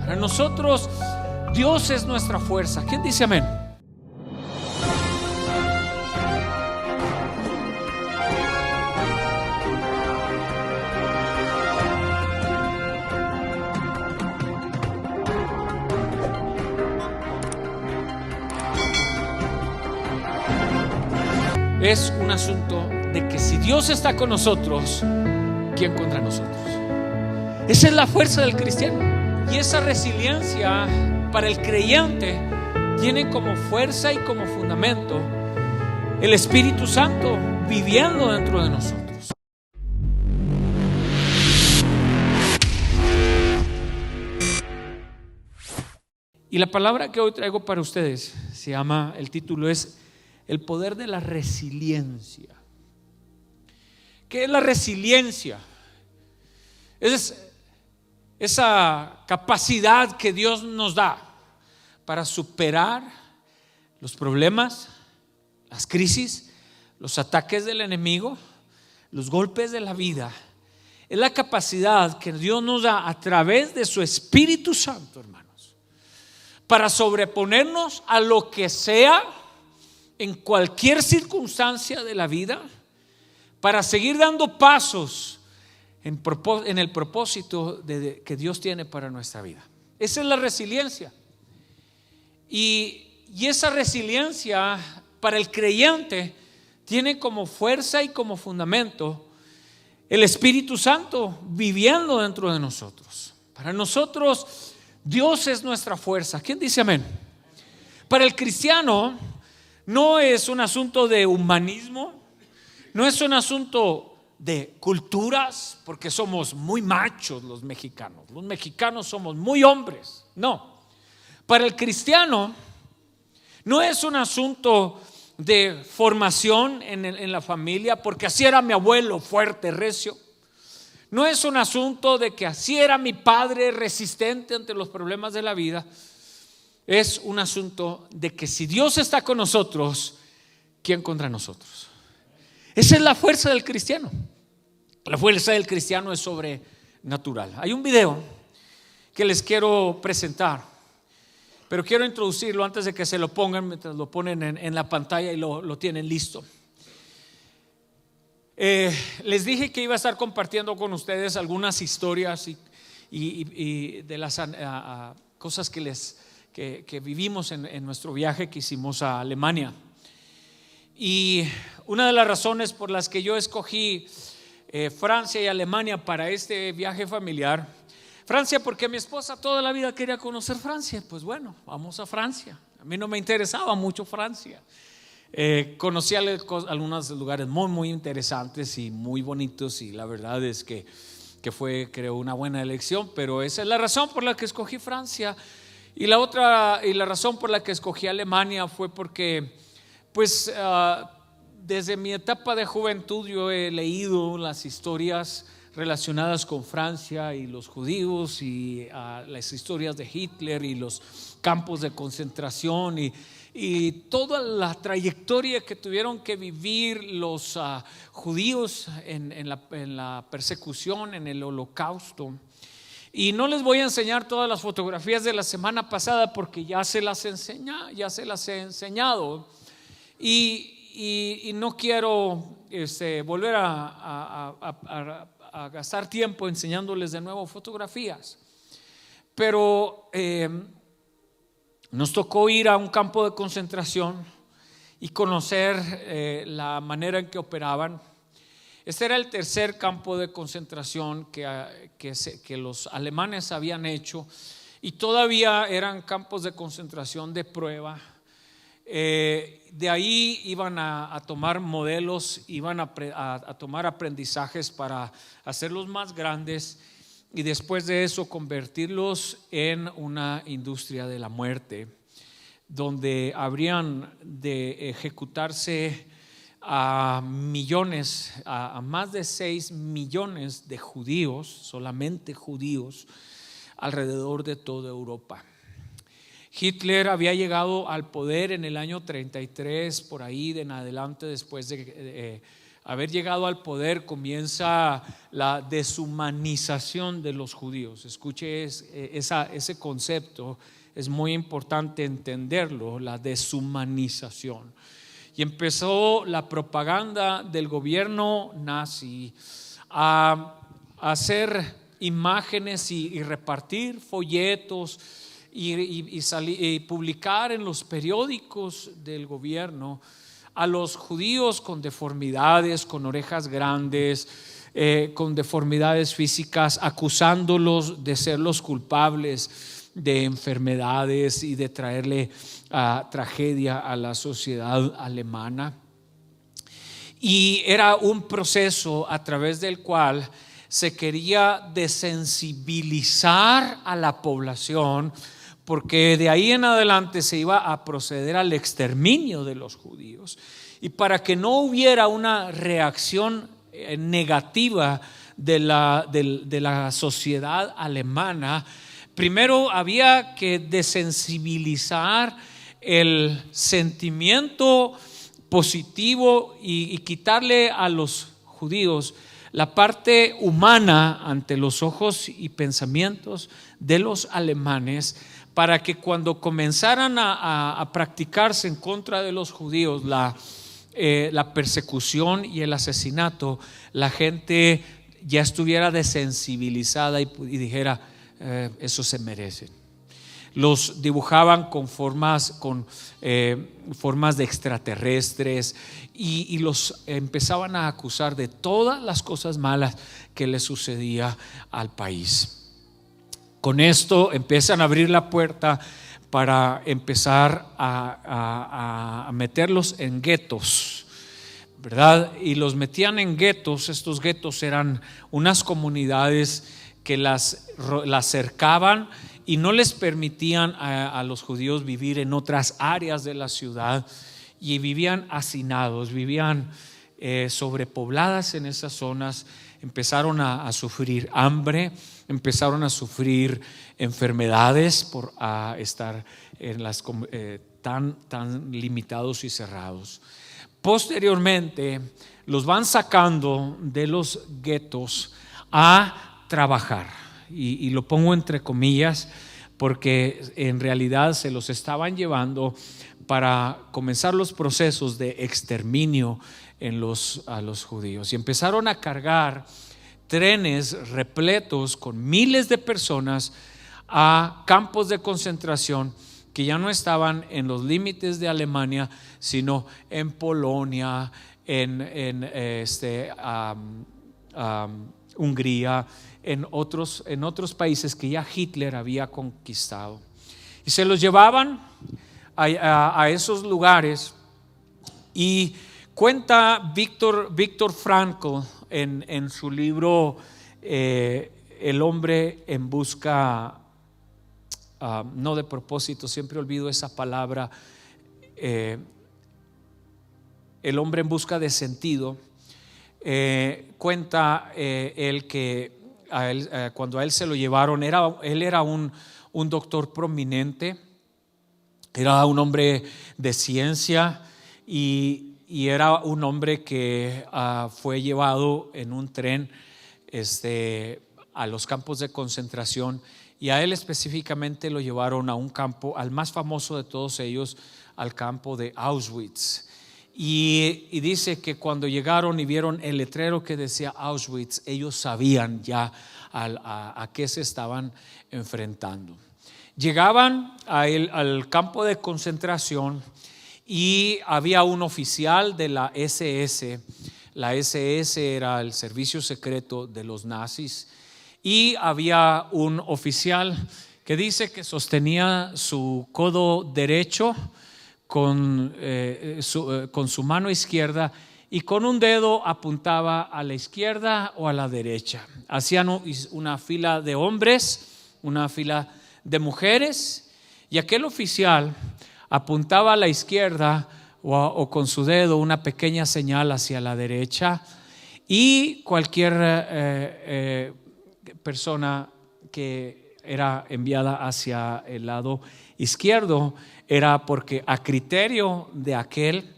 Para nosotros, Dios es nuestra fuerza. ¿Quién dice amén? Es un asunto de que si Dios está con nosotros, ¿quién contra nosotros? Esa es la fuerza del cristiano. Y esa resiliencia para el creyente tiene como fuerza y como fundamento el Espíritu Santo viviendo dentro de nosotros. Y la palabra que hoy traigo para ustedes se llama, el título es el poder de la resiliencia. ¿Qué es la resiliencia? Es esa capacidad que Dios nos da para superar los problemas, las crisis, los ataques del enemigo, los golpes de la vida. Es la capacidad que Dios nos da a través de su Espíritu Santo, hermanos, para sobreponernos a lo que sea en cualquier circunstancia de la vida, para seguir dando pasos en el propósito que Dios tiene para nuestra vida. Esa es la resiliencia. Y esa resiliencia para el creyente tiene como fuerza y como fundamento el Espíritu Santo viviendo dentro de nosotros. Para nosotros, Dios es nuestra fuerza. ¿Quién dice amén? Para el cristiano no es un asunto de humanismo, no es un asunto de culturas, porque somos muy machos los mexicanos. Los mexicanos somos muy hombres. No, para el cristiano no es un asunto de formación en la familia, porque así era mi abuelo, fuerte, recio. No es un asunto de que así era mi padre, resistente ante los problemas de la vida. Es un asunto de que si Dios está con nosotros, ¿quién contra nosotros? Esa es la fuerza del cristiano. La fuerza del cristiano es sobrenatural. Hay un video que les quiero presentar, pero quiero introducirlo antes de que se lo pongan, mientras lo ponen en la pantalla y lo tienen listo. Les dije que iba a estar compartiendo con ustedes algunas historias y de las cosas que vivimos en nuestro viaje que hicimos a Alemania. Y una de las razones por las que yo escogí Francia y Alemania para este viaje familiar. Francia porque mi esposa toda la vida quería conocer Francia. Pues bueno, vamos a Francia. A mí no me interesaba mucho Francia. Conocí algunos lugares muy, muy interesantes y muy bonitos, y la verdad es que fue, creo, una buena elección. Pero esa es la razón por la que escogí Francia. Y la razón por la que escogí Alemania fue porque, pues, desde mi etapa de juventud yo he leído las historias relacionadas con Francia y los judíos, y las historias de Hitler y los campos de concentración y toda la trayectoria que tuvieron que vivir los judíos en la persecución, en el holocausto. Y no les voy a enseñar todas las fotografías de la semana pasada porque ya se las he enseñado, y no quiero volver a gastar tiempo enseñándoles de nuevo fotografías. Pero nos tocó ir a un campo de concentración y conocer la manera en que operaban. Este era el tercer campo de concentración que los alemanes habían hecho, y todavía eran campos de concentración de prueba. De ahí iban a tomar modelos, iban a tomar aprendizajes para hacerlos más grandes, y después de eso convertirlos en una industria de la muerte, donde habrían de ejecutarse a millones, a más de 6 millones de judíos, solamente judíos, alrededor de toda Europa. Hitler había llegado al poder en el año 33, por ahí de en adelante, después de haber llegado al poder, comienza la deshumanización de los judíos. Escuche ese concepto, es muy importante entenderlo, la deshumanización. Y empezó la propaganda del gobierno nazi a hacer imágenes y repartir folletos y publicar en los periódicos del gobierno a los judíos con deformidades, con orejas grandes, con deformidades físicas, acusándolos de ser los culpables de enfermedades y de traerle tragedia a la sociedad alemana. Y era un proceso a través del cual se quería desensibilizar a la población, porque de ahí en adelante se iba a proceder al exterminio de los judíos. Y para que no hubiera una reacción negativa de la sociedad alemana, primero había que desensibilizar el sentimiento positivo y quitarle a los judíos la parte humana ante los ojos y pensamientos de los alemanes, para que cuando comenzaran a practicarse en contra de los judíos la persecución y el asesinato, la gente ya estuviera desensibilizada y dijera, eso se merece. Los dibujaban con formas de extraterrestres y los empezaban a acusar de todas las cosas malas que le sucedía al país. Con esto empiezan a abrir la puerta para empezar a meterlos en guetos, ¿verdad? Y los metían en guetos. Estos guetos eran unas comunidades que las cercaban y no les permitían a los judíos vivir en otras áreas de la ciudad, y vivían hacinados, vivían sobrepobladas en esas zonas. Empezaron a sufrir hambre, empezaron a sufrir enfermedades por estar en tan limitados y cerrados. Posteriormente los van sacando de los guetos a trabajar, y lo pongo entre comillas porque en realidad se los estaban llevando para comenzar los procesos de exterminio a los judíos, y empezaron a cargar trenes repletos con miles de personas a campos de concentración que ya no estaban en los límites de Alemania, sino en Polonia, en Hungría, en otros países que ya Hitler había conquistado, y se los llevaban a esos lugares. Y cuenta Viktor Frankl en su libro El hombre en busca, no de propósito, siempre olvido esa palabra, el hombre en busca de sentido. Cuenta él que cuando a él se lo llevaron, él era un doctor prominente, era un hombre de ciencia, y era un hombre que fue llevado en un tren a los campos de concentración, y a él específicamente lo llevaron a un campo, al más famoso de todos ellos, al campo de Auschwitz. Y dice que cuando llegaron y vieron el letrero que decía Auschwitz, ellos sabían ya a qué se estaban enfrentando. Llegaban al campo de concentración y había un oficial de la SS. La SS era el servicio secreto de los nazis, y había un oficial que dice que sostenía su codo derecho con su mano izquierda, y con un dedo apuntaba a la izquierda o a la derecha. Hacían una fila de hombres, una fila de mujeres, y aquel oficial apuntaba a la izquierda o con su dedo una pequeña señal hacia la derecha, y cualquier persona que era enviada hacia el lado izquierdo era porque a criterio de aquel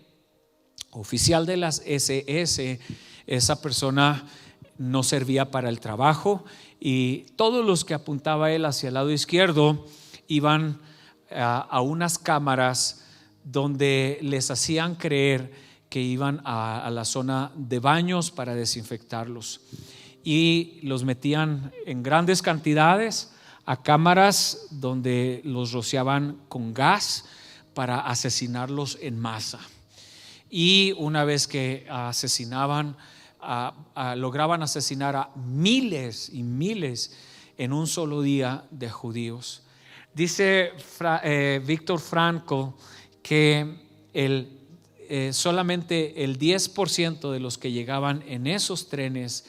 oficial de las SS, esa persona no servía para el trabajo y todos los que apuntaba él hacia el lado izquierdo iban a unas cámaras donde les hacían creer que iban a la zona de baños para desinfectarlos y los metían en grandes cantidades a cámaras donde los rociaban con gas para asesinarlos en masa. Y una vez que asesinaban, lograban asesinar a miles y miles en un solo día de judíos. Dice Víctor Frankl que solamente el 10% de los que llegaban en esos trenes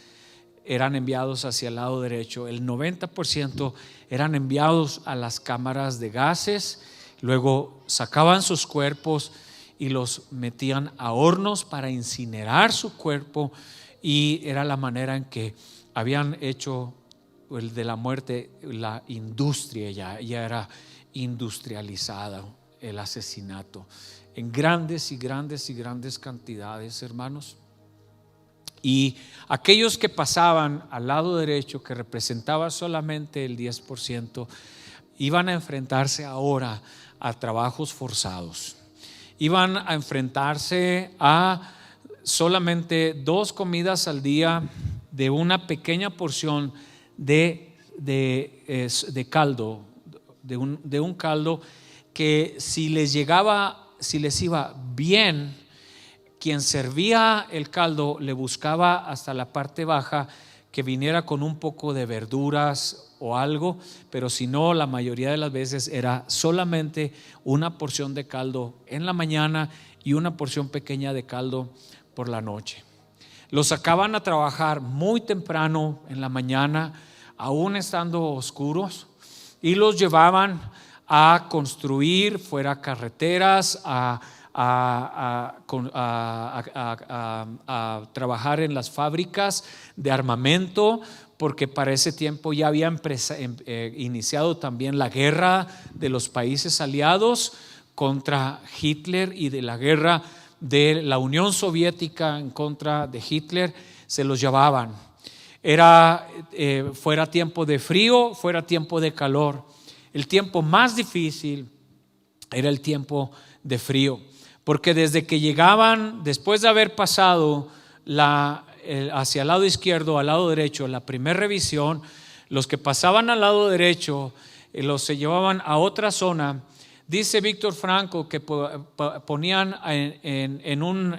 eran enviados hacia el lado derecho, el 90% eran enviados a las cámaras de gases, luego sacaban sus cuerpos y los metían a hornos para incinerar su cuerpo, y era la manera en que habían hecho el de la muerte la industria. Ya era industrializada el asesinato en grandes y grandes y grandes cantidades, hermanos. Y aquellos que pasaban al lado derecho, que representaba solamente el 10%, iban a enfrentarse ahora a trabajos forzados. Iban a enfrentarse a solamente 2 comidas al día de una pequeña porción de caldo, de un caldo que si les iba bien, quien servía el caldo le buscaba hasta la parte baja que viniera con un poco de verduras o algo, pero si no, la mayoría de las veces era solamente una porción de caldo en la mañana y una porción pequeña de caldo por la noche. Los sacaban a trabajar muy temprano en la mañana, aún estando oscuros, y los llevaban a construir fuera carreteras, a trabajar en las fábricas de armamento, porque para ese tiempo ya había iniciado también la guerra de los países aliados contra Hitler y de la guerra de la Unión Soviética en contra de Hitler. Se los llevaban. Era fuera tiempo de frío, fuera tiempo de calor. El tiempo más difícil era el tiempo de frío, porque desde que llegaban, después de haber pasado hacia el lado izquierdo, al lado derecho, la primera revisión, los que pasaban al lado derecho los se llevaban a otra zona. Dice Víctor Frankl que ponían en un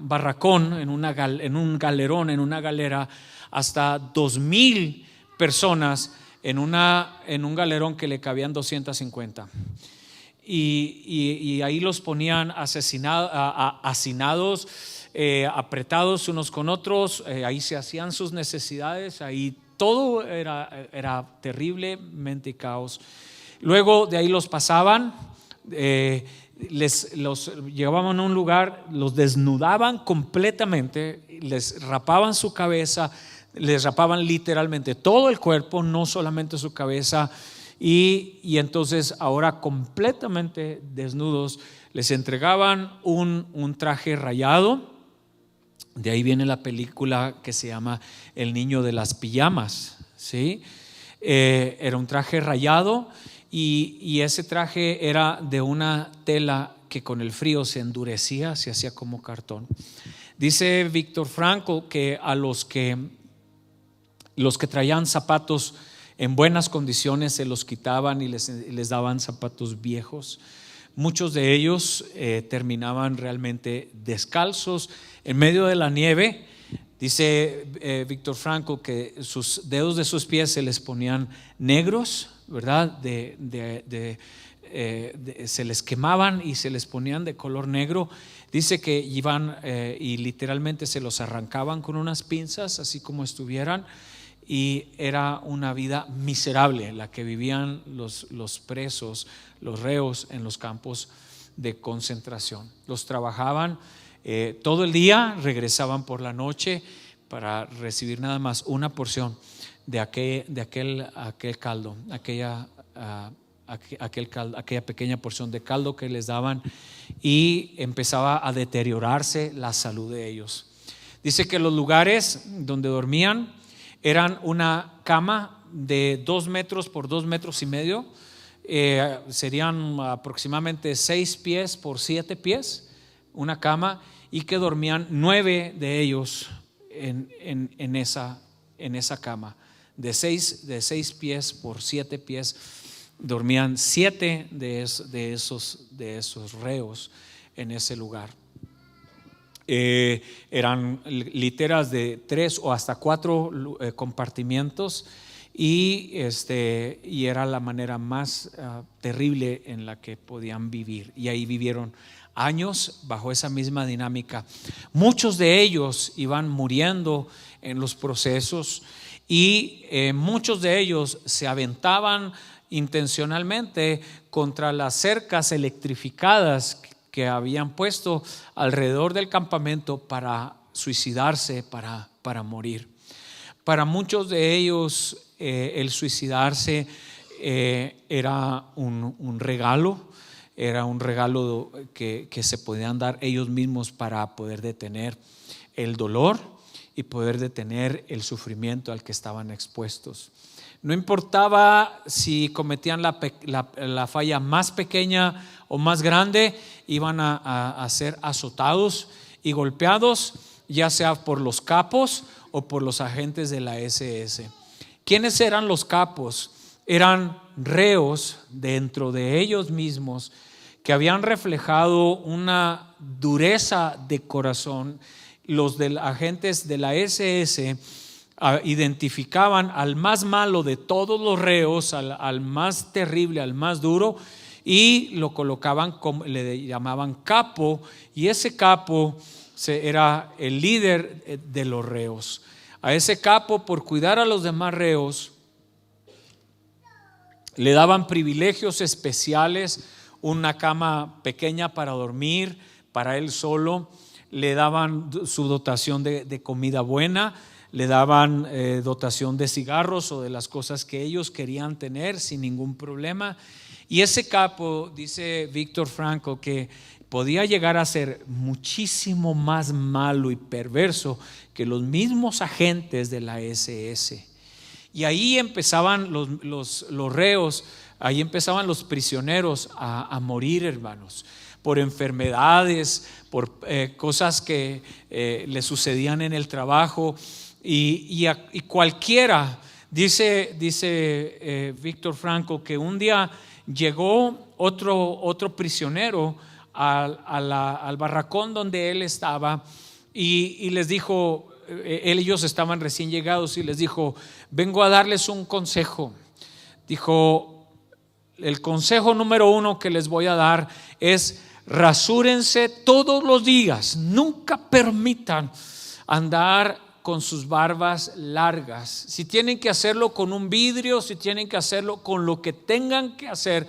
barracón, en un galerón, en una galera, hasta 2,000 personas en un galerón que le cabían 250. Y ahí los ponían hacinados, apretados unos con otros. Ahí se hacían sus necesidades. Ahí todo era terriblemente caos. Luego de ahí los pasaban, los llevaban a un lugar, los desnudaban completamente, les rapaban su cabeza, les rapaban literalmente todo el cuerpo, no solamente su cabeza, y entonces ahora completamente desnudos les entregaban un traje rayado. De ahí viene la película que se llama El niño de las pijamas, ¿sí? Era un traje rayado, y ese traje era de una tela que con el frío se endurecía, se hacía como cartón. Dice Víctor Frankl que a los que traían zapatos en buenas condiciones se los quitaban y les daban zapatos viejos. Muchos de ellos terminaban realmente descalzos en medio de la nieve. Dice Víctor Frankl que sus dedos de sus pies se les ponían negros, ¿verdad? Se les quemaban y se les ponían de color negro. Dice que iban y literalmente se los arrancaban con unas pinzas, así como estuvieran. Y era una vida miserable la que vivían los presos, los reos en los campos de concentración. Los trabajaban todo el día, regresaban por la noche para recibir nada más una porción de aquel caldo, aquella pequeña porción de caldo que les daban, y empezaba a deteriorarse la salud de ellos. Dice que los lugares donde dormían eran una cama de 2 metros por 2 metros y medio, serían aproximadamente 6 pies por 7 pies, una cama, y que dormían 9 de ellos en esa cama. De 6 pies por 7 pies dormían 7 de esos reos en ese lugar. Eran literas de 3 o hasta 4 compartimientos, y era la manera más terrible en la que podían vivir, y ahí vivieron años bajo esa misma dinámica. Muchos de ellos iban muriendo en los procesos, y muchos de ellos se aventaban intencionalmente contra las cercas electrificadas que habían puesto alrededor del campamento para suicidarse, para morir. Para muchos de ellos el suicidarse era un regalo. Era un regalo que se podían dar ellos mismos para poder detener el dolor y poder detener el sufrimiento al que estaban expuestos. No importaba si cometían la falla más pequeña o más grande, iban a ser azotados y golpeados, ya sea por los capos o por los agentes de la SS. ¿Quiénes eran los capos? Eran reos dentro de ellos mismos que habían reflejado una dureza de corazón. Los agentes de la SS identificaban al más malo de todos los reos, al más terrible, al más duro, y lo colocaban, le llamaban capo, y ese capo era el líder de los reos. A ese capo, por cuidar a los demás reos, le daban privilegios especiales, una cama pequeña para dormir para él solo, le daban su dotación de comida buena, le daban dotación de cigarros o de las cosas que ellos querían tener sin ningún problema. Y ese capo, dice Viktor Frankl, que podía llegar a ser muchísimo más malo y perverso que los mismos agentes de la SS. Y ahí empezaban los reos, ahí empezaban los prisioneros a morir, hermanos, por enfermedades, por cosas que le sucedían en el trabajo, y cualquiera. Dice Viktor Frankl que un día llegó otro prisionero al barracón donde él estaba, y les dijo, ellos estaban recién llegados, y les dijo: vengo a darles un consejo. Dijo: el consejo número 1 que les voy a dar es: rasúrense todos los días, nunca permitan andar con sus barbas largas. Si tienen que hacerlo con un vidrio, si tienen que hacerlo con lo que tengan que hacer,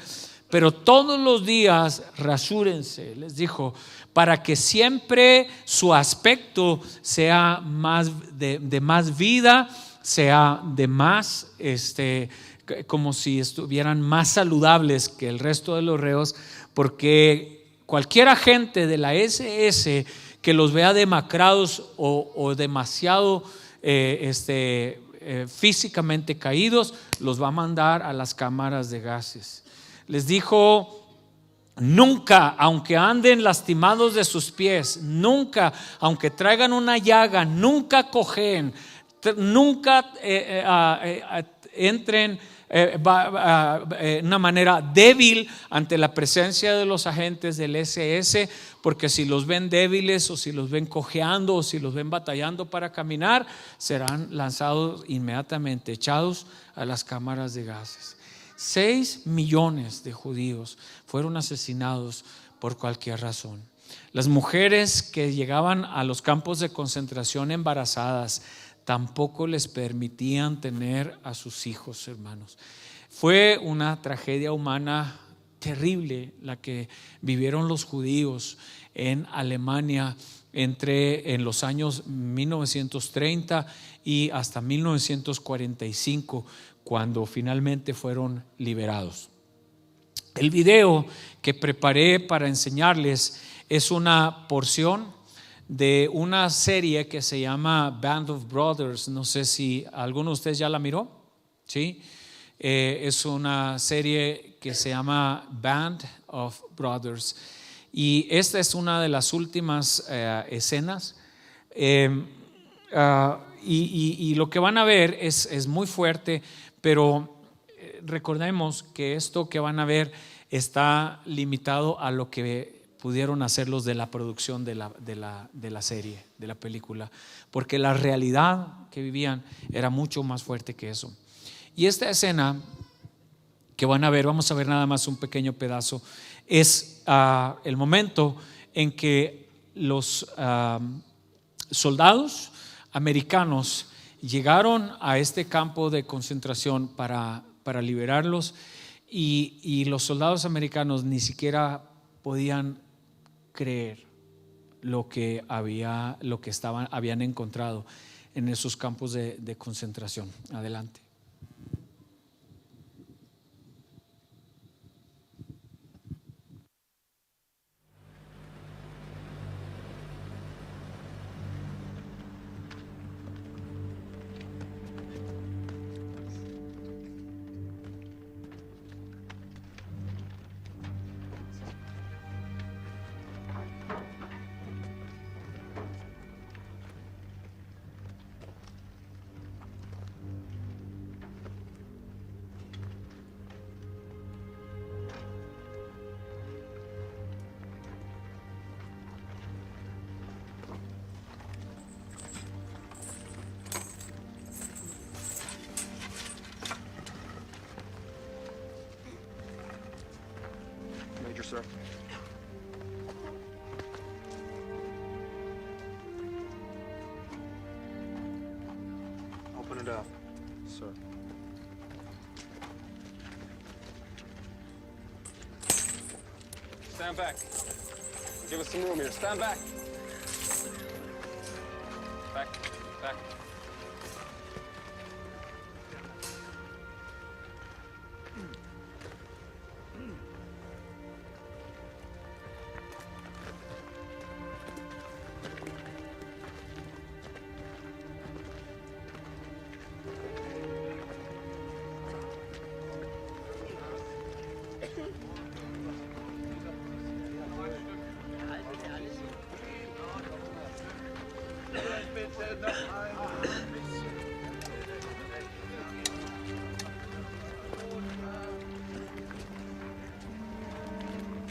pero todos los días rasúrense, les dijo, para que siempre su aspecto sea más de más vida, sea de más como si estuvieran más saludables que el resto de los reos, porque cualquier agente de la SS que los vea demacrados o demasiado físicamente caídos, los va a mandar a las cámaras de gases. Les dijo: nunca, aunque anden lastimados de sus pies, nunca, aunque traigan una llaga, nunca cojeen, nunca entren una manera débil ante la presencia de los agentes del SS, porque si los ven débiles, o si los ven cojeando, o si los ven batallando para caminar, serán lanzados inmediatamente, echados a las cámaras de gases. 6 millones de judíos fueron asesinados por cualquier razón. Las mujeres que llegaban a los campos de concentración embarazadas tampoco les permitían tener a sus hijos, hermanos. Fue una tragedia humana terrible la que vivieron los judíos en Alemania en los años 1930 y hasta 1945, cuando finalmente fueron liberados. El video que preparé para enseñarles es una porción de una serie que se llama Band of Brothers. No sé si alguno de ustedes ya la miró. ¿Sí? Es una serie que se llama Band of Brothers. Y esta es una de las últimas escenas. Y lo que van a ver es muy fuerte, pero recordemos que esto que van a ver está limitado a lo que pudieron hacer los de la producción de la serie, de la película, porque la realidad que vivían era mucho más fuerte que eso. Y esta escena que van a ver, vamos a ver nada más un pequeño pedazo, es el momento en que los soldados americanos llegaron a este campo de concentración para liberarlos, y los soldados americanos ni siquiera podían creer lo que habían encontrado en esos campos de concentración. Adelante. Major, sir. Open it up, sir. Stand back. Give us some room here. Stand back. Back, back.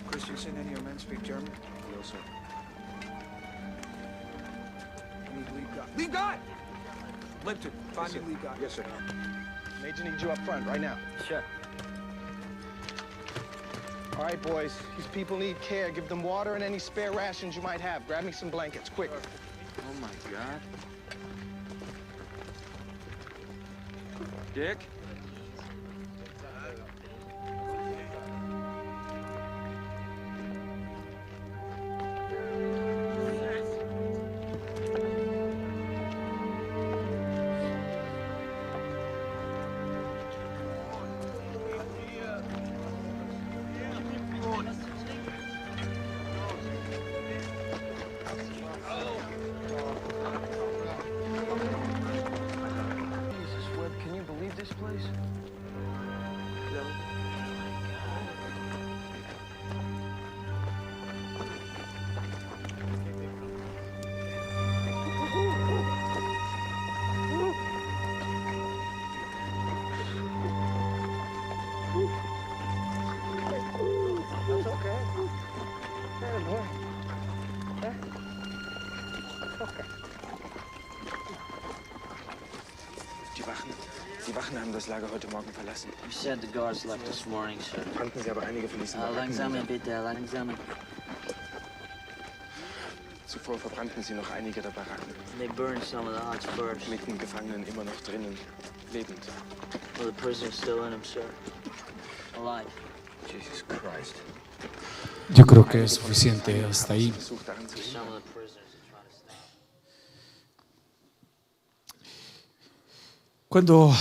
Christensen, any of your men speak German? No, sir. I need lead guy. Lead guy! Limpton, find me lead guy. Yes, sir. Major needs you up front right now. Sure. All right, boys. These people need care. Give them water and any spare rations you might have. Grab me some blankets, quick. Oh my God. Dick? Jesus, Webb, can you believe this place? No. That's okay. Hey, boy. Okay. Die Wachen haben das Lager heute Morgen verlassen. You said the guards left this morning, sir. Konnten sie aber einige von diesen Baracken Langsam nieder. bitte, langsam. Zuvor verbrannten sie noch einige der Baracken. They burned some of the huts first. Mit den Gefangenen immer noch drinnen, lebend. Well, the prisoners still in them, sir. Alive. Jesus Christ. Yo creo que es suficiente hasta ahí. Versucht daran zu Some hindern. of the prisoners are trying to stay. Cuando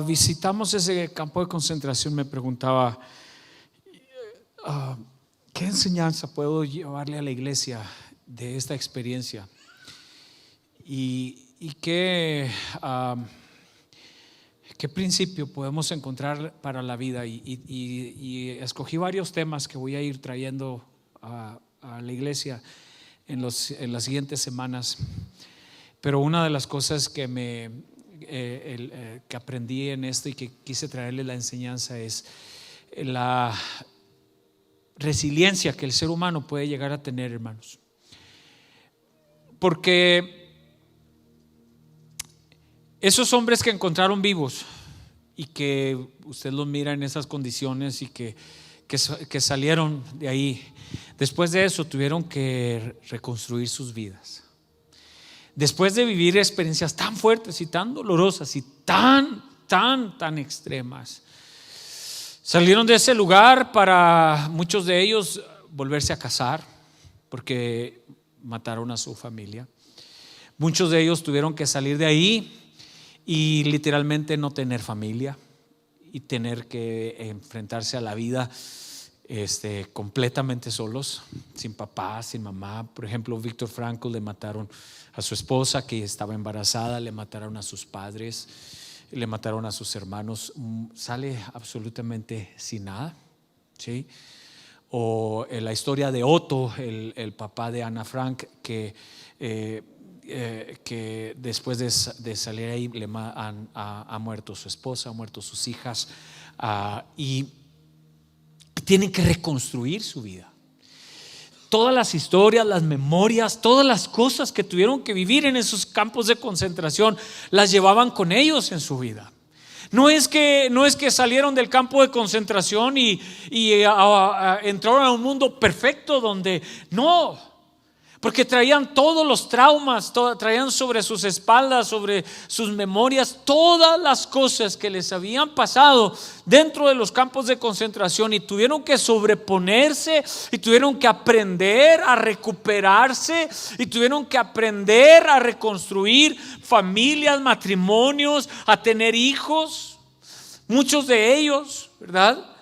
visitamos ese campo de concentración, me preguntaba ¿qué enseñanza puedo llevarle a la iglesia de esta experiencia? Y qué principio podemos encontrar para la vida. Y escogí varios temas que voy a ir trayendo a la iglesia en las siguientes semanas. Pero una de las cosas que que aprendí en esto y que quise traerle la enseñanza es la resiliencia que el ser humano puede llegar a tener, hermanos. Porque esos hombres que encontraron vivos y que usted los mira en esas condiciones y que salieron de ahí, después de eso tuvieron que reconstruir sus vidas. Después de vivir experiencias tan fuertes y tan dolorosas y tan extremas, salieron de ese lugar para muchos de ellos volverse a casar porque mataron a su familia. Muchos de ellos tuvieron que salir de ahí y literalmente no tener familia y tener que enfrentarse a la vida completamente solos, sin papá, sin mamá. Por ejemplo, Víctor Frankl le mataron a su esposa que estaba embarazada, le mataron a sus padres, le mataron a sus hermanos. Sale absolutamente sin nada, ¿sí? O la historia de Otto, el papá de Ana Frank, que después de salir ahí ha muerto su esposa, ha muerto sus hijas, y tienen que reconstruir su vida. Todas las historias, las memorias, todas las cosas que tuvieron que vivir en esos campos de concentración las llevaban con ellos en su vida. No es que salieron del campo de concentración y entraron a un mundo perfecto donde no, porque traían todos los traumas, traían sobre sus espaldas, sobre sus memorias, todas las cosas que les habían pasado dentro de los campos de concentración, y tuvieron que sobreponerse y tuvieron que aprender a recuperarse y tuvieron que aprender a reconstruir familias, matrimonios, a tener hijos. Muchos de ellos, ¿verdad?,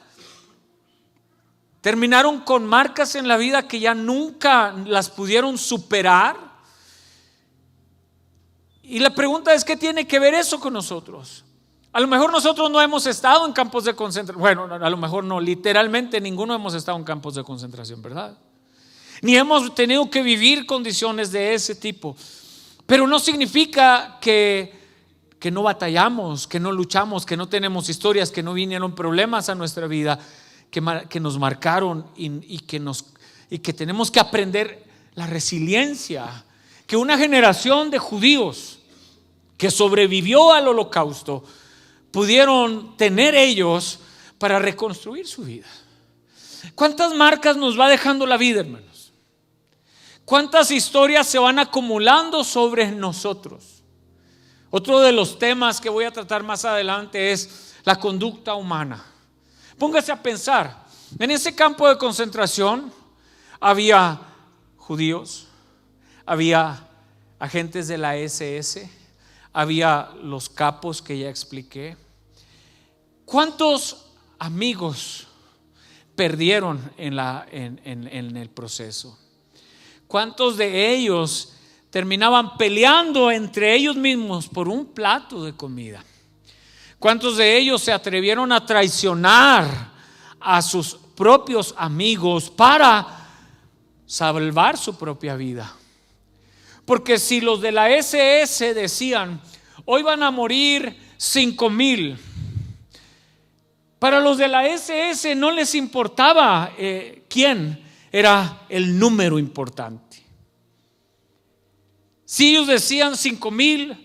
terminaron con marcas en la vida que ya nunca las pudieron superar. Y la pregunta es, ¿qué tiene que ver eso con nosotros? A lo mejor nosotros no hemos estado en campos de concentración. Bueno, a lo mejor no, literalmente ninguno hemos estado en campos de concentración, ¿verdad? Ni hemos tenido que vivir condiciones de ese tipo. Pero no significa que no batallamos, que no luchamos, que no tenemos historias, que no vinieron problemas a nuestra vida que nos marcaron y que tenemos que aprender la resiliencia que una generación de judíos que sobrevivió al holocausto pudieron tener ellos para reconstruir su vida. ¿Cuántas marcas nos va dejando la vida, hermanos? ¿Cuántas historias se van acumulando sobre nosotros? Otro de los temas que voy a tratar más adelante es la conducta humana. Póngase a pensar, en ese campo de concentración había judíos, había agentes de la SS, había los capos que ya expliqué. ¿Cuántos amigos perdieron en el proceso? ¿Cuántos de ellos terminaban peleando entre ellos mismos por un plato de comida? ¿Cuántos de ellos se atrevieron a traicionar a sus propios amigos para salvar su propia vida? Porque si los de la SS decían, hoy van a morir 5,000, para los de la SS no les importaba quién era el número importante. Si ellos decían 5,000,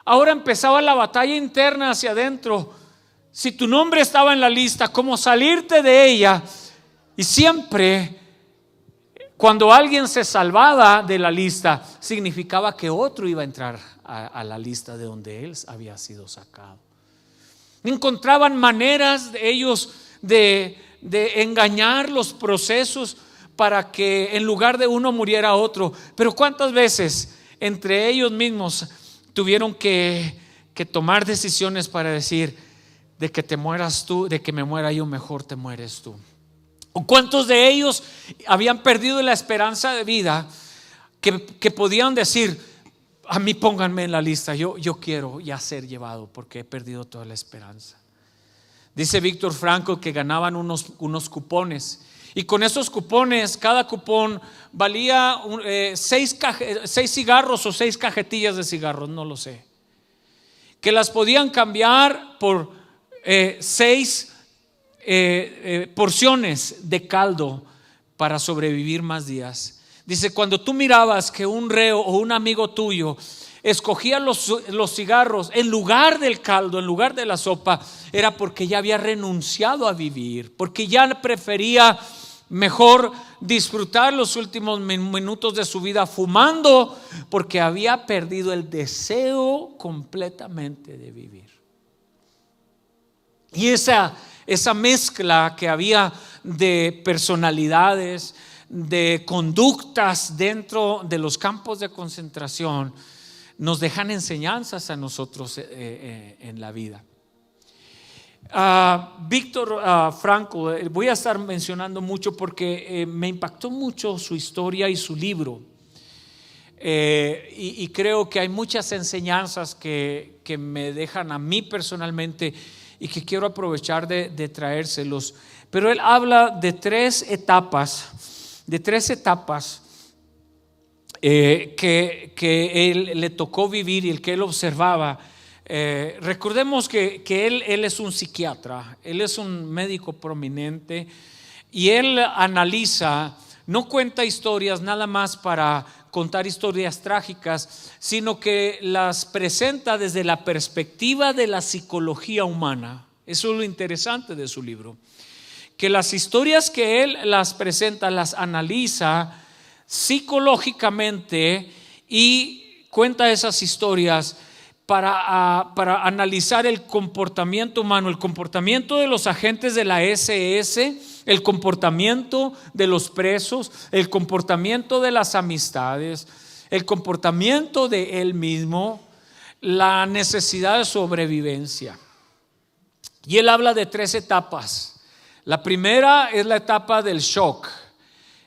ahora empezaba la batalla interna hacia adentro. Si tu nombre estaba en la lista, ¿cómo salirte de ella? Y siempre, cuando alguien se salvaba de la lista, significaba que otro iba a entrar a la lista de donde él había sido sacado. Encontraban maneras de ellos de engañar los procesos para que en lugar de uno muriera otro. Pero ¿cuántas veces entre ellos mismos tuvieron que tomar decisiones para decir, de que te mueras tú, de que me muera yo, mejor te mueres tú? ¿Cuántos de ellos habían perdido la esperanza de vida que podían decir: a mí pónganme en la lista, yo quiero ya ser llevado porque he perdido toda la esperanza? Dice Víctor Frankl que ganaban unos cupones, y con esos cupones, cada cupón valía 6 cigarros o 6 cajetillas de cigarros, no lo sé, que las podían cambiar por 6 porciones de caldo para sobrevivir más días. Dice: cuando tú mirabas que un reo o un amigo tuyo escogía los cigarros en lugar del caldo, en lugar de la sopa, era porque ya había renunciado a vivir, porque ya prefería mejor disfrutar los últimos minutos de su vida fumando, porque había perdido el deseo completamente de vivir. Y esa mezcla que había de personalidades, de conductas dentro de los campos de concentración, nos dejan enseñanzas a nosotros en la vida. Víctor Frankl, voy a estar mencionando mucho porque me impactó mucho su historia y su libro, y creo que hay muchas enseñanzas que me dejan a mí personalmente y que quiero aprovechar de traérselos. Pero él habla de tres etapas que él le tocó vivir y el que él observaba. Recordemos que él es un psiquiatra, él es un médico prominente, y él analiza, no cuenta historias nada más para contar historias trágicas, sino que las presenta desde la perspectiva de la psicología humana. Eso es lo interesante de su libro, que las historias que él las presenta, las analiza psicológicamente y cuenta esas historias para analizar el comportamiento humano, el comportamiento de los agentes de la SS, el comportamiento de los presos, el comportamiento de las amistades, el comportamiento de él mismo, la necesidad de sobrevivencia. Y él habla de 3 etapas. La primera es la etapa del shock.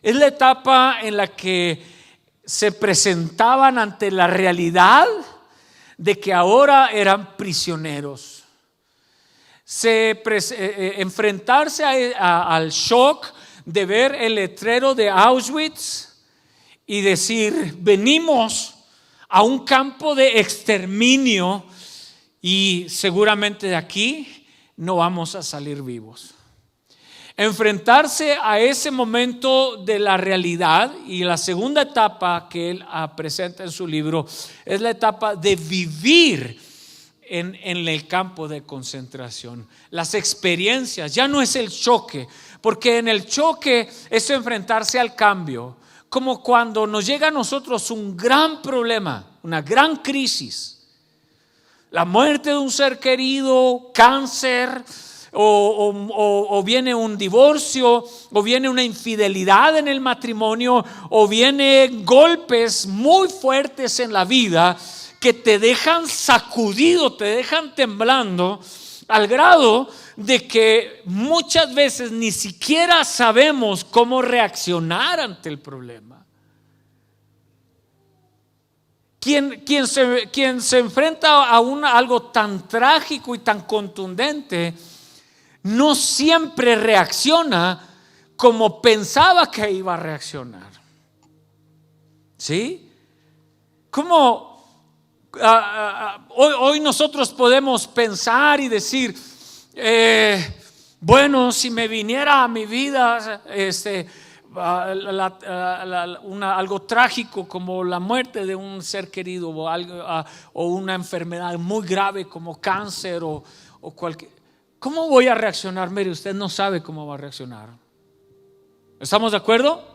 Es la etapa en la que se presentaban ante la realidad de que ahora eran prisioneros. Enfrentarse al shock de ver el letrero de Auschwitz y decir: venimos a un campo de exterminio y seguramente de aquí no vamos a salir vivos. Enfrentarse a ese momento de la realidad. Y la segunda etapa que él presenta en su libro es la etapa de vivir en el campo de concentración. Las experiencias, ya no es el choque, porque en el choque es enfrentarse al cambio, como cuando nos llega a nosotros un gran problema, una gran crisis, la muerte de un ser querido, cáncer, o viene un divorcio, o viene una infidelidad en el matrimonio, o viene golpes muy fuertes en la vida que te dejan sacudido, te dejan temblando, al grado de que muchas veces ni siquiera sabemos cómo reaccionar ante el problema. Quien se enfrenta a algo tan trágico y tan contundente no siempre reacciona como pensaba que iba a reaccionar. ¿Sí? Como hoy nosotros podemos pensar y decir, bueno, si me viniera a mi vida algo trágico como la muerte de un ser querido, o una enfermedad muy grave como cáncer o cualquier, ¿cómo voy a reaccionar? Mire, usted no sabe cómo va a reaccionar. ¿Estamos de acuerdo?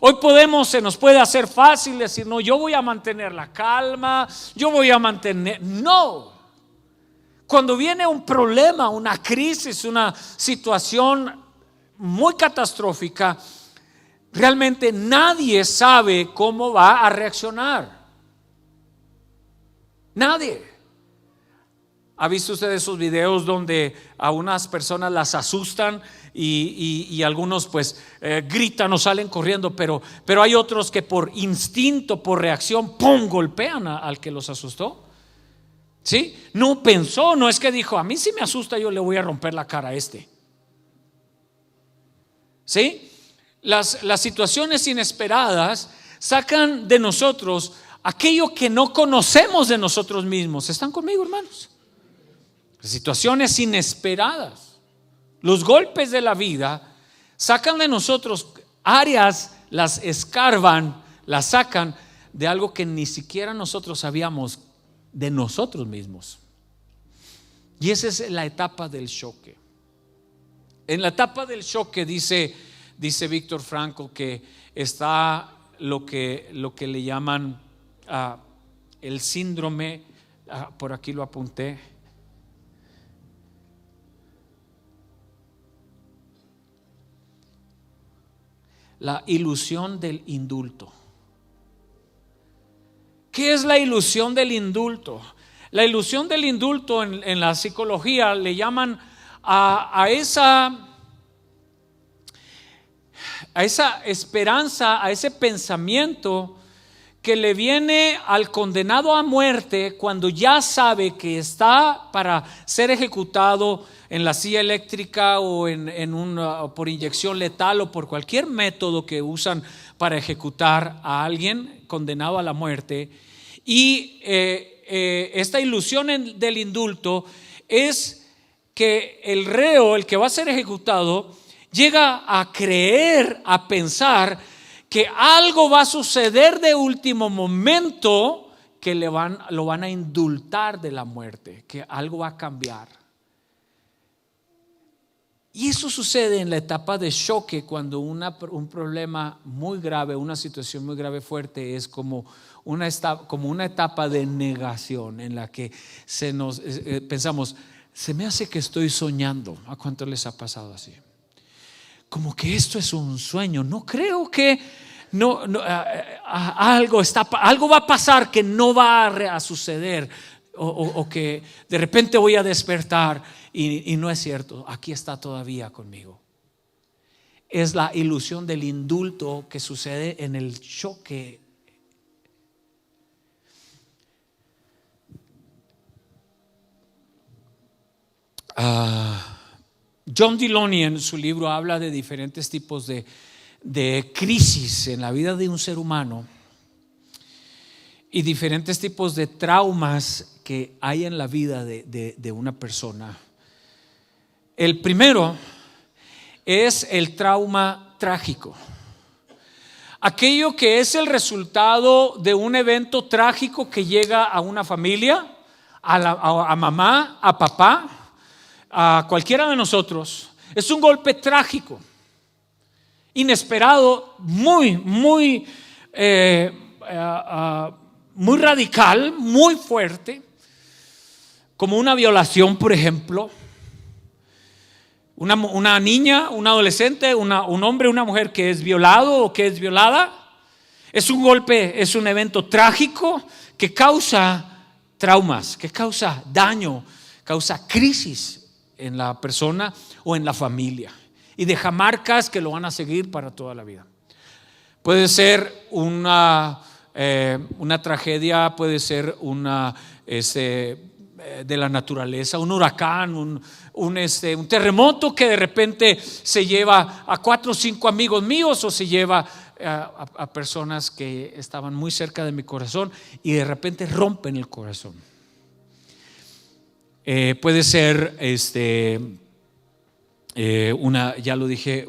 Hoy se nos puede hacer fácil decir: no, yo voy a mantener la calma, no. Cuando viene un problema, una crisis, una situación muy catastrófica, realmente nadie sabe cómo va a reaccionar. Nadie. ¿Ha visto usted esos videos donde a unas personas las asustan y algunos pues gritan o salen corriendo, pero hay otros que por instinto, por reacción, ¡pum!, golpean al que los asustó? ¿Sí? No pensó, no es que dijo, a mí si me asusta yo le voy a romper la cara a este. ¿Sí? Las situaciones inesperadas sacan de nosotros aquello que no conocemos de nosotros mismos. ¿Están conmigo, hermanos? Situaciones inesperadas, los golpes de la vida sacan de nosotros áreas, las escarban, las sacan de algo que ni siquiera nosotros sabíamos de nosotros mismos. Y esa es la etapa del choque. En la etapa del choque dice Víctor Frankl que está lo que le llaman el síndrome, por aquí lo apunté, la ilusión del indulto. ¿Qué es la ilusión del indulto? La ilusión del indulto en la psicología le llaman a esa esperanza, a ese pensamiento que le viene al condenado a muerte cuando ya sabe que está para ser ejecutado en la silla eléctrica o por inyección letal o por cualquier método que usan para ejecutar a alguien condenado a la muerte. Y esta ilusión del indulto es que el reo, el que va a ser ejecutado, llega a creer, a pensar que algo va a suceder de último momento, que lo van a indultar de la muerte, que algo va a cambiar. Y eso sucede en la etapa de choque, cuando un problema muy grave, una situación muy grave, fuerte, es como una etapa de negación en la que pensamos, se me hace que estoy soñando. ¿A cuánto les ha pasado así? Como que esto es un sueño. No creo que algo va a pasar que no va a suceder, o que de repente voy a despertar y no es cierto. Aquí está todavía conmigo. Es la ilusión del indulto que sucede en el choque. John Deloney en su libro habla de diferentes tipos de crisis en la vida de un ser humano y diferentes tipos de traumas que hay en la vida de una persona. El primero es el trauma trágico, aquello que es el resultado de un evento trágico que llega a una familia, a mamá, a papá, a cualquiera de nosotros. Es un golpe trágico, inesperado, muy radical, muy fuerte, como una violación, por ejemplo. Una niña, un adolescente, un hombre, una mujer que es violado o que es violada. Es un golpe, es un evento trágico que causa traumas, que causa daño, causa crisis en la persona o en la familia, y deja marcas que lo van a seguir para toda la vida. Puede ser una tragedia, puede ser de la naturaleza, un huracán, un terremoto que de repente se lleva a 4 o 5 amigos míos, o se lleva a personas que estaban muy cerca de mi corazón y de repente rompen el corazón. Puede ser ya lo dije,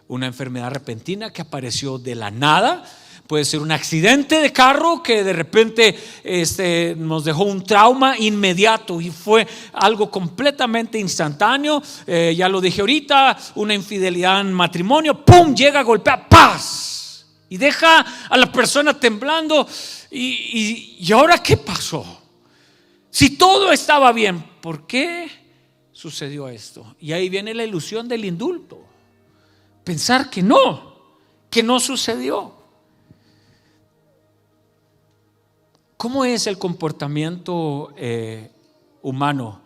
una enfermedad repentina que apareció de la nada. Puede ser un accidente de carro que de repente nos dejó un trauma inmediato y fue algo completamente instantáneo. Ya lo dije ahorita, una infidelidad en matrimonio, ¡pum!, llega, golpea, ¡paz!, y deja a la persona temblando. ¿Y ahora qué pasó? Si todo estaba bien, ¿por qué sucedió esto? Y ahí viene la ilusión del indulto. Pensar que no sucedió. ¿Cómo es el comportamiento humano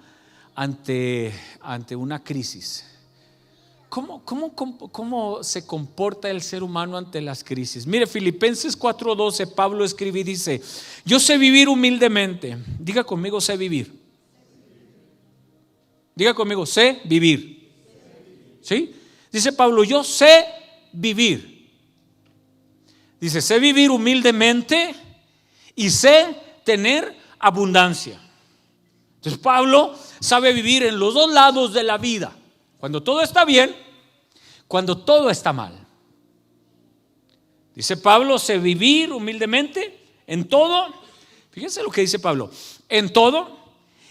ante una crisis? ¿Cómo se comporta el ser humano ante las crisis? Mire, Filipenses 4:12, Pablo escribe y dice: yo sé vivir humildemente. Diga conmigo, sé vivir. Diga conmigo, sé vivir. ¿Sí? Dice Pablo, yo sé vivir. Dice, sé vivir humildemente y sé tener abundancia. Entonces Pablo sabe vivir en los dos lados de la vida. Cuando todo está bien, cuando todo está mal. Dice Pablo, sé vivir humildemente en todo. Fíjense lo que dice Pablo: en todo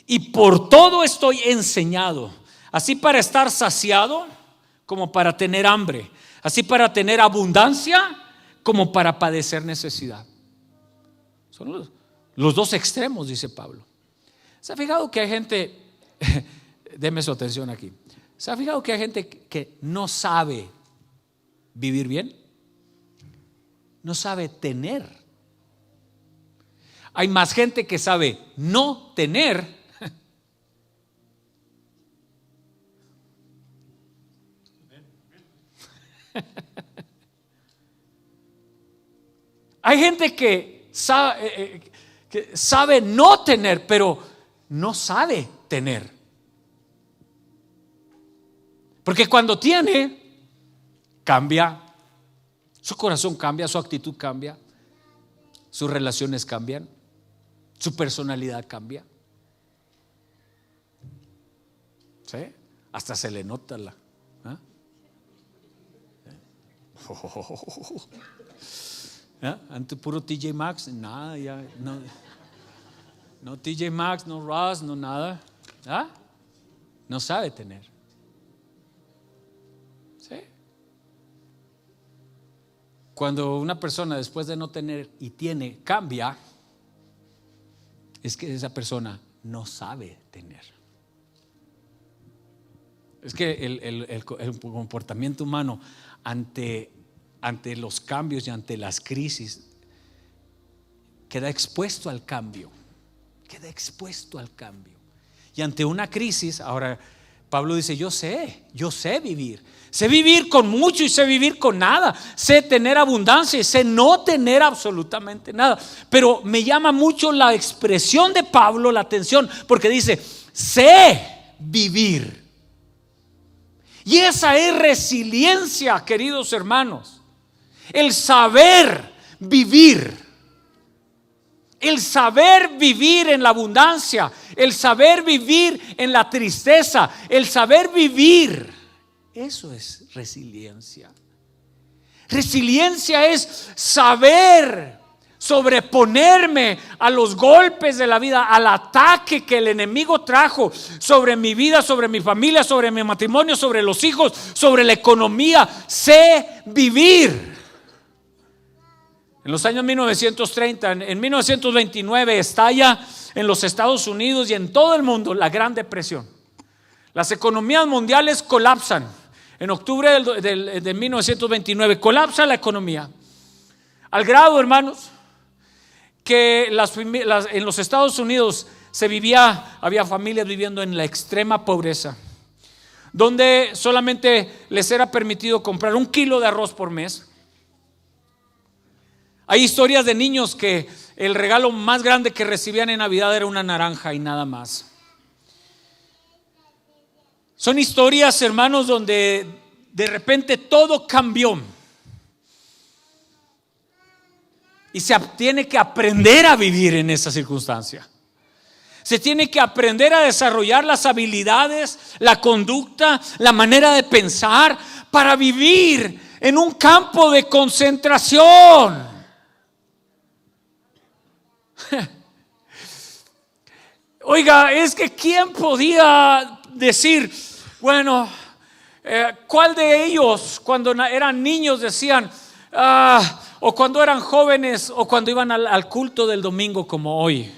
y por todo estoy enseñado, así para estar saciado como para tener hambre, así para tener abundancia como para padecer necesidad. Son los dos extremos, dice Pablo. ¿Se ha fijado que hay gente, déme su atención aquí, ¿se ha fijado que hay gente que no sabe vivir bien? No sabe tener. Hay más gente que sabe no tener hay gente que sabe no tener, pero no sabe tener. Porque cuando tiene, cambia. Su corazón cambia, su actitud cambia, sus relaciones cambian, su personalidad cambia. ¿Sí? Hasta se le nota la. Antes puro TJ Maxx, nada, ya no TJ Maxx, no Ross, no nada. No sabe tener. ¿Sí? Cuando una persona después de no tener y tiene, cambia, es que esa persona no sabe tener. Es que el comportamiento humano ante los cambios y ante las crisis queda expuesto al cambio. Y ante una crisis, ahora Pablo dice, yo sé vivir. Sé vivir con mucho y sé vivir con nada. Sé tener abundancia y sé no tener absolutamente nada. Pero me llama mucho la expresión de Pablo, la atención, porque dice, sé vivir. Y esa es resiliencia, queridos hermanos. El saber vivir. El saber vivir en la abundancia, el saber vivir en la tristeza, el saber vivir, eso es resiliencia. Resiliencia es saber sobreponerme a los golpes de la vida, al ataque que el enemigo trajo sobre mi vida, sobre mi familia, sobre mi matrimonio, sobre los hijos, sobre la economía. Sé vivir. En los años 1930, en 1929 estalla en los Estados Unidos y en todo el mundo la Gran Depresión. Las economías mundiales colapsan. En octubre de 1929 colapsa la economía. Al grado, hermanos, que en los Estados Unidos había familias viviendo en la extrema pobreza, donde solamente les era permitido comprar 1 kilo de arroz por mes. Hay historias de niños que el regalo más grande que recibían en Navidad era una naranja y nada más. Son historias, hermanos, donde de repente todo cambió. Y se tiene que aprender a vivir en esa circunstancia. Se tiene que aprender a desarrollar las habilidades, la conducta, la manera de pensar para vivir en un campo de concentración. Oiga, es que ¿quién podía decir, bueno, cuál de ellos cuando eran niños decían, o cuando eran jóvenes, o cuando iban al culto del domingo como hoy?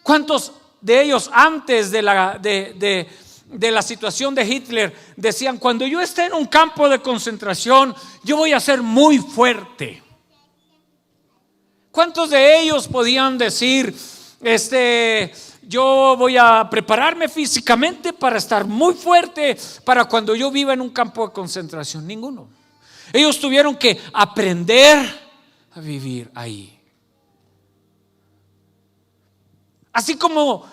¿Cuántos de ellos antes de la situación de Hitler decían, cuando yo esté en un campo de concentración, yo voy a ser muy fuerte? ¿Cuántos de ellos podían decir, yo voy a prepararme físicamente para estar muy fuerte para cuando yo viva en un campo de concentración. Ninguno. Ellos tuvieron que aprender a vivir ahí. Así como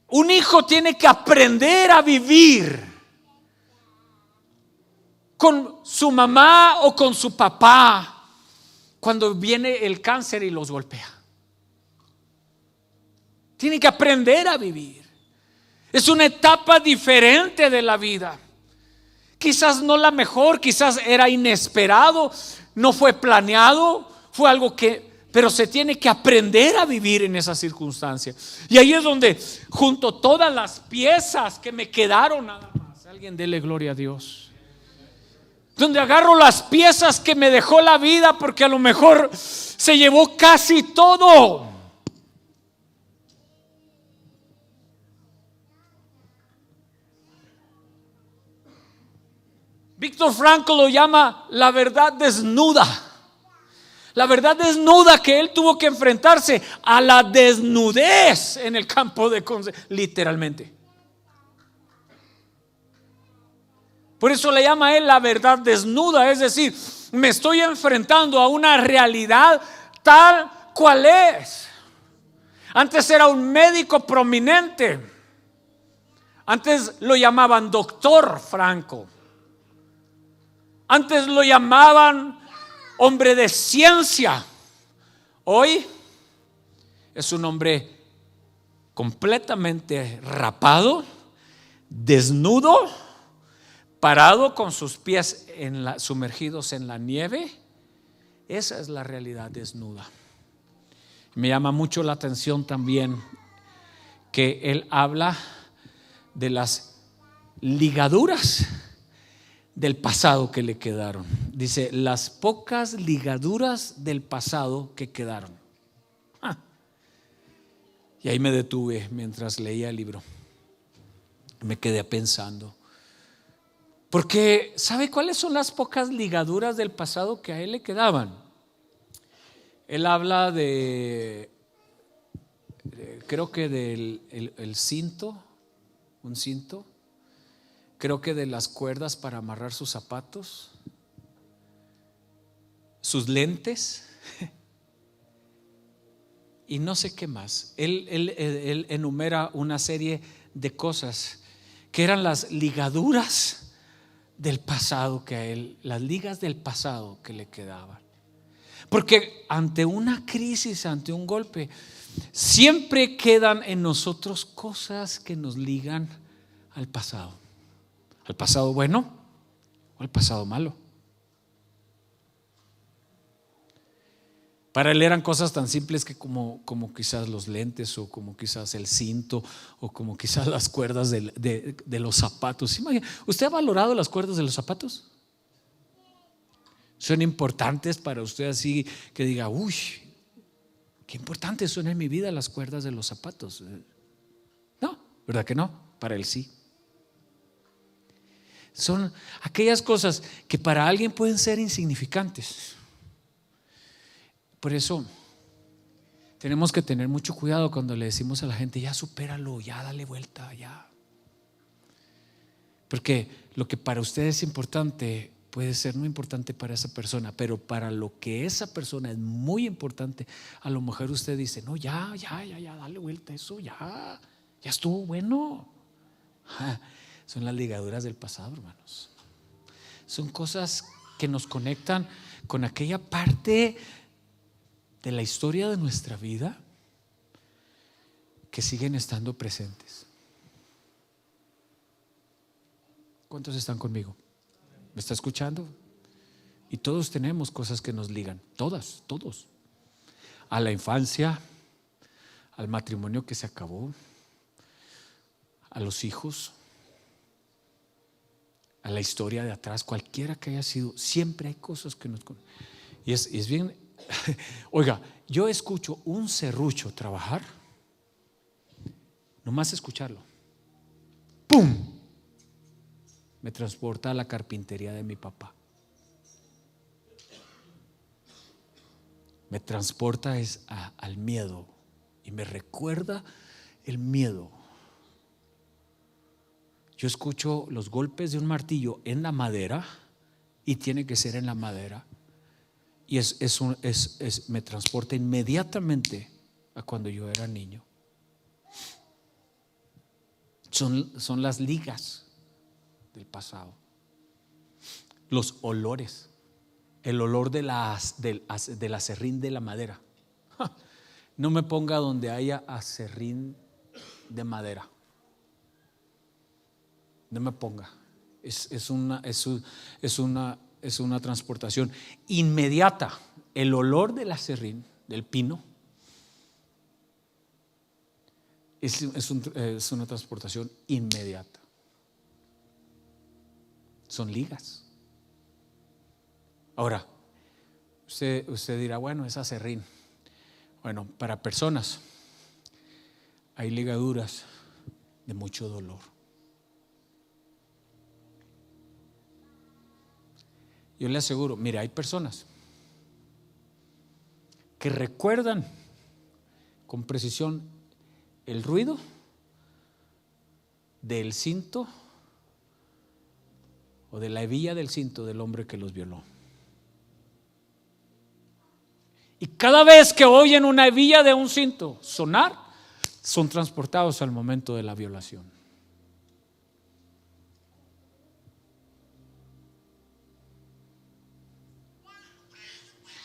un hijo tiene que aprender a vivir con su mamá o con su papá cuando viene el cáncer y los golpea. Tiene que aprender a vivir. Es una etapa diferente de la vida. Quizás no la mejor, quizás era inesperado, no fue planeado, fue algo pero se tiene que aprender a vivir en esa circunstancia. Y ahí es donde junto todas las piezas que me quedaron nada más, alguien dele gloria a Dios, donde agarro las piezas que me dejó la vida, porque a lo mejor se llevó casi todo. Víctor Frankl lo llama la verdad desnuda. La verdad desnuda que él tuvo que enfrentarse a la desnudez en el campo de concentración, literalmente. Por eso le llama a él la verdad desnuda, es decir, me estoy enfrentando a una realidad tal cual es. Antes era un médico prominente. Antes lo llamaban doctor Franco. Antes lo llamaban hombre de ciencia. Hoy es un hombre completamente rapado, desnudo, parado con sus pies sumergidos en la nieve. Esa es la realidad desnuda. Me llama mucho la atención también que él habla de las ligaduras del pasado que le quedaron. Dice, las pocas ligaduras del pasado que quedaron. Y ahí me detuve mientras leía el libro. Me quedé pensando. Porque ¿sabe cuáles son las pocas ligaduras del pasado que a él le quedaban? Él habla creo que del el cinto, un cinto. Creo que de las cuerdas para amarrar sus zapatos, sus lentes y no sé qué más. Él enumera una serie de cosas que eran las ligaduras del pasado que a él, las ligas del pasado que le quedaban. Porque ante una crisis, ante un golpe, siempre quedan en nosotros cosas que nos ligan al pasado. ¿Al pasado bueno o al pasado malo? Para él eran cosas tan simples que como quizás los lentes, o como quizás el cinto, o como quizás las cuerdas de los zapatos. ¿Usted ha valorado las cuerdas de los zapatos? ¿Son importantes para usted, así que diga, uy, qué importantes son en mi vida las cuerdas de los zapatos? No, ¿verdad que no? Para él sí. Son aquellas cosas que para alguien pueden ser insignificantes. Por eso tenemos que tener mucho cuidado cuando le decimos a la gente, ya supéralo, ya dale vuelta, ya. Porque lo que para usted es importante puede ser no importante para esa persona, pero para lo que esa persona es muy importante, a lo mejor usted dice, no, ya, dale vuelta, eso ya estuvo bueno. Son las ligaduras del pasado, hermanos. Son cosas que nos conectan con aquella parte de la historia de nuestra vida que siguen estando presentes. ¿Cuántos están conmigo? ¿Me está escuchando? Y todos tenemos cosas que nos ligan, todos. A la infancia, al matrimonio que se acabó, a los hijos, a la historia de atrás, cualquiera que haya sido, siempre hay cosas que nos... Y es bien, oiga, yo escucho un serrucho trabajar, nomás escucharlo, ¡pum!, me transporta a la carpintería de mi papá. Me transporta al miedo y me recuerda el miedo. Yo escucho los golpes de un martillo en la madera y tiene que ser en la madera. Y me transporta inmediatamente a cuando yo era niño. Son las ligas del pasado. Los olores. El olor del aserrín de la madera. No me ponga donde haya aserrín de madera. No me ponga. Es una transportación inmediata. El olor del aserrín, del pino, es una transportación inmediata. Son ligas. Ahora, usted dirá, bueno, es aserrín. Bueno, para personas hay ligaduras de mucho dolor. Yo le aseguro, mire, hay personas que recuerdan con precisión el ruido del cinto o de la hebilla del cinto del hombre que los violó. Y cada vez que oyen una hebilla de un cinto sonar, son transportados al momento de la violación.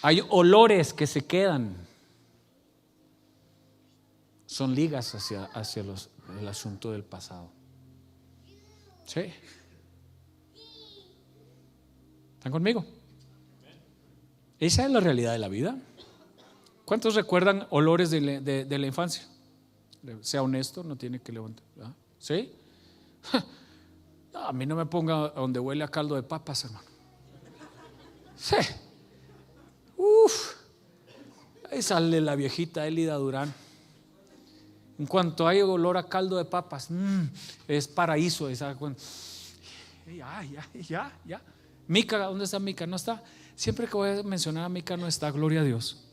Hay olores que se quedan. Son ligas hacia el asunto del pasado. ¿Sí? ¿Están conmigo? Esa es la realidad de la vida. ¿Cuántos recuerdan olores de la infancia? Sea honesto, no tiene que levantar. ¿Verdad? ¿Sí? No, a mí no me ponga donde huele a caldo de papas, hermano. Sí. Ahí sale la viejita Elida Durán. En cuanto hay olor a caldo de papas, es paraíso. Ya. Mica, ¿dónde está Mica? No está. Siempre que voy a mencionar a Mica no está, gloria a Dios.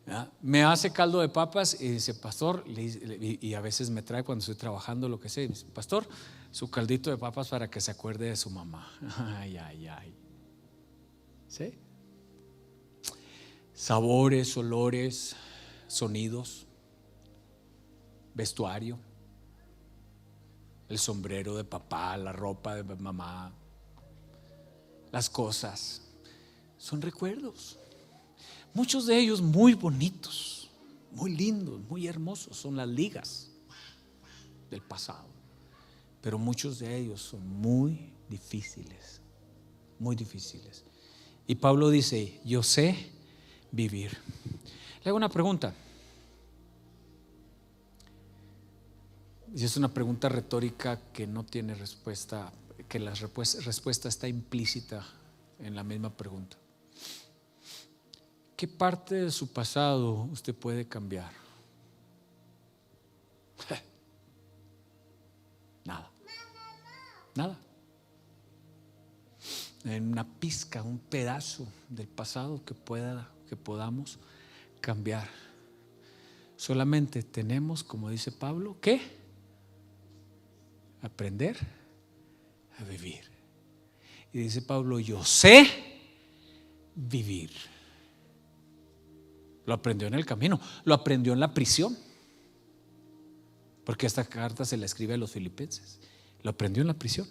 ¿Ya? Me hace caldo de papas y dice, pastor, y a veces me trae cuando estoy trabajando, lo que sea, y dice, pastor, su caldito de papas para que se acuerde de su mamá. Ay. ¿Sí? Sabores, olores, sonidos, vestuario, el sombrero de papá, la ropa de mamá, las cosas, son recuerdos. Muchos de ellos muy bonitos, muy lindos, muy hermosos, son las ligas del pasado. Pero muchos de ellos son muy difíciles, muy difíciles. Y Pablo dice, yo sé vivir. Le hago una pregunta. Y es una pregunta retórica que no tiene respuesta, que la respuesta está implícita en la misma pregunta. ¿Qué parte de su pasado usted puede cambiar? Nada. En una pizca, un pedazo del pasado que podamos cambiar. Solamente tenemos, como dice Pablo, que aprender a vivir. Y dice Pablo, yo sé vivir. Lo aprendió en el camino, lo aprendió en la prisión, porque esta carta se la escribe a los filipenses. Lo aprendió en la prisión,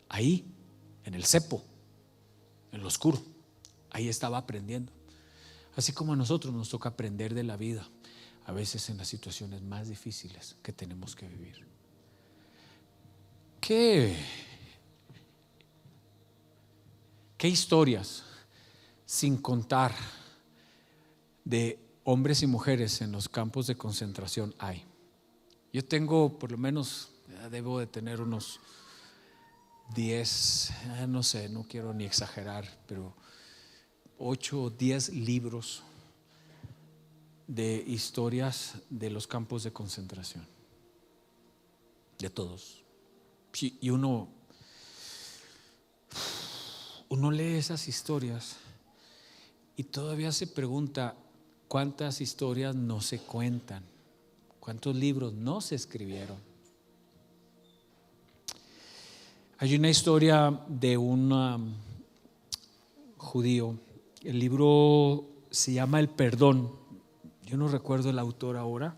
ahí, en el cepo, en lo oscuro. Ahí estaba aprendiendo. Así como a nosotros nos toca aprender de la vida, a veces en las situaciones más difíciles que tenemos que vivir. ¿Qué historias, sin contar, de hombres y mujeres en los campos de concentración hay? Yo tengo por lo menos, debo de tener unos 10, no sé, no quiero ni exagerar, pero 8 o 10 libros de historias de los campos de concentración, de todos. Y uno lee esas historias y todavía se pregunta cuántas historias no se cuentan, cuántos libros no se escribieron. Hay una historia de un judío, el libro se llama El Perdón, yo no recuerdo el autor ahora,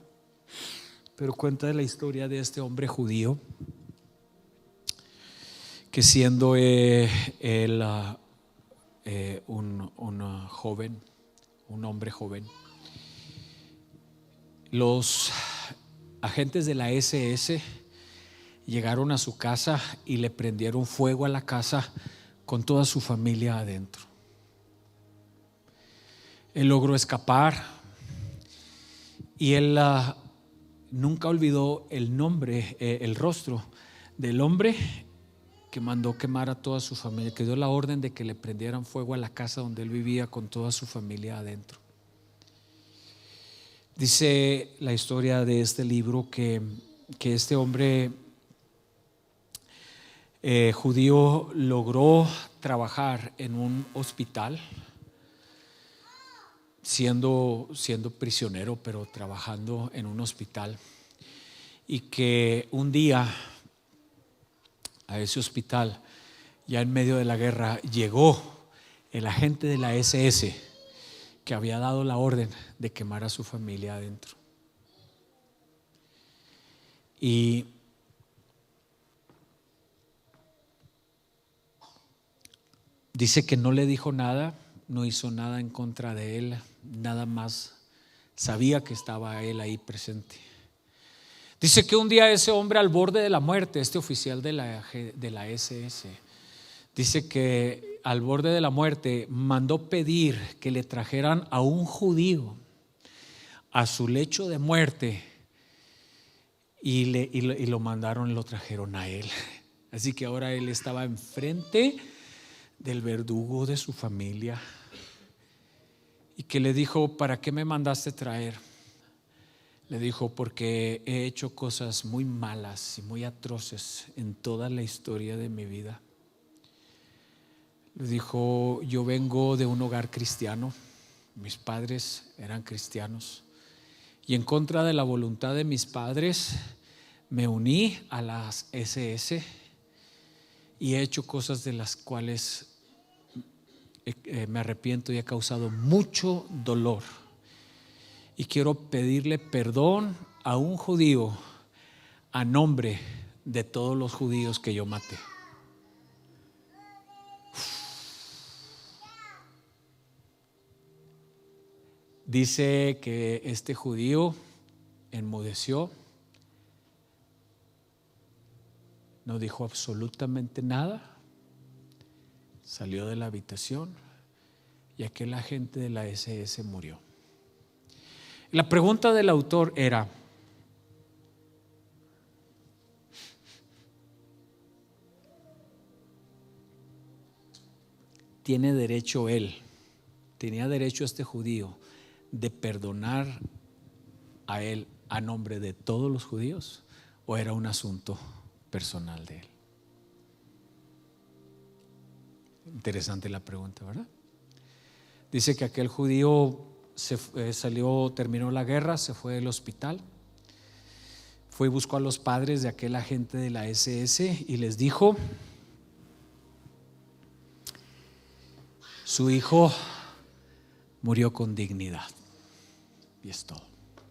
pero cuenta de la historia de este hombre judío que siendo él un joven, un hombre joven, los agentes de la SS llegaron a su casa y le prendieron fuego a la casa con toda su familia adentro. Él logró escapar y él nunca olvidó el nombre, el rostro del hombre que mandó quemar a toda su familia, que dio la orden de que le prendieran fuego a la casa donde él vivía con toda su familia adentro. Dice la historia de este libro que este hombre judío logró trabajar en un hospital, siendo prisionero, pero trabajando en un hospital, y que un día a ese hospital, ya en medio de la guerra, llegó el agente de la SS que había dado la orden de quemar a su familia adentro. Y dice que no le dijo nada, no hizo nada en contra de él, nada más sabía que estaba él ahí presente. Dice que un día ese hombre al borde de la muerte, este oficial de la SS, dice que al borde de la muerte mandó pedir que le trajeran a un judío a su lecho de muerte y lo mandaron, lo trajeron a él. Así que ahora él estaba enfrente del verdugo de su familia y que le dijo: ¿para qué me mandaste traer? Le dijo: porque he hecho cosas muy malas y muy atroces en toda la historia de mi vida. Le dijo: yo vengo de un hogar cristiano, mis padres eran cristianos y en contra de la voluntad de mis padres me uní a las SS y he hecho cosas de las cuales me arrepiento y he causado mucho dolor. Y quiero pedirle perdón a un judío a nombre de todos los judíos que yo maté. Dice que este judío enmudeció, no dijo absolutamente nada, salió de la habitación y aquel agente de la SS murió. La pregunta del autor era: ¿tiene derecho él, tenía derecho este judío de perdonar a él a nombre de todos los judíos, o era un asunto personal de él? Interesante la pregunta, ¿verdad? Dice que aquel judío terminó la guerra, se fue del hospital, fue y buscó a los padres de aquel agente de la SS y les dijo: su hijo murió con dignidad. Y es todo.